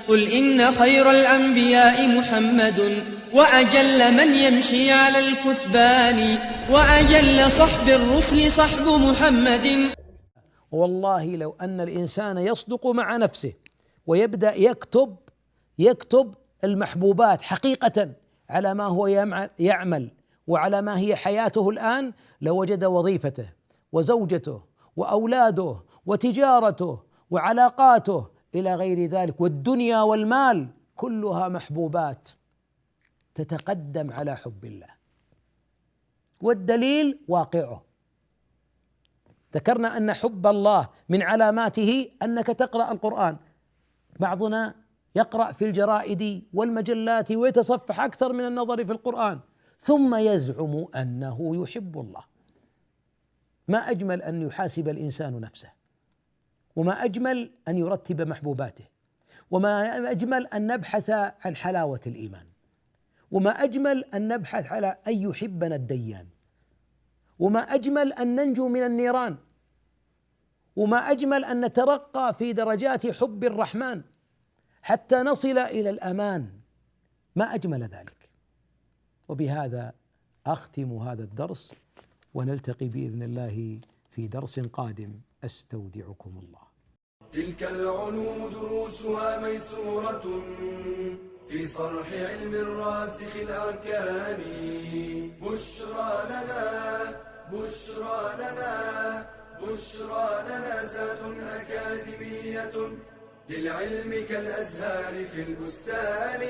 قل إن خير الأنبياء محمد وأجل من يمشي على الكثبان وأجل صحب الرسل صحب محمد. والله لو أن الإنسان يصدق مع نفسه ويبدأ يكتب المحبوبات حقيقة على ما هو يعمل وعلى ما هي حياته الآن، لوجد وظيفته وزوجته وأولاده وتجارته وعلاقاته إلى غير ذلك والدنيا والمال كلها محبوبات تتقدم على حب الله، والدليل واقعه. ذكرنا أن حب الله من علاماته أنك تقرأ القرآن، بعضنا يقرأ في الجرائد والمجلات ويتصفح أكثر من النظر في القرآن ثم يزعم أنه يحب الله. ما أجمل أن يحاسب الإنسان نفسه، وما أجمل أن يرتب محبوباته، وما أجمل أن نبحث عن حلاوة الإيمان، وما أجمل أن نبحث على أن يحبنا الديان، وما أجمل أن ننجو من النيران، وما أجمل أن نترقى في درجات حب الرحمن حتى نصل إلى الأمان. ما أجمل ذلك. وبهذا أختم هذا الدرس، ونلتقي بإذن الله في درس قادم. أستودعكم الله. تلك العلوم دروسها ميسورة في صرح علم الراسخ الأركان. بشرى لنا زاد أكاديمية للعلم كالأزهار في البستان.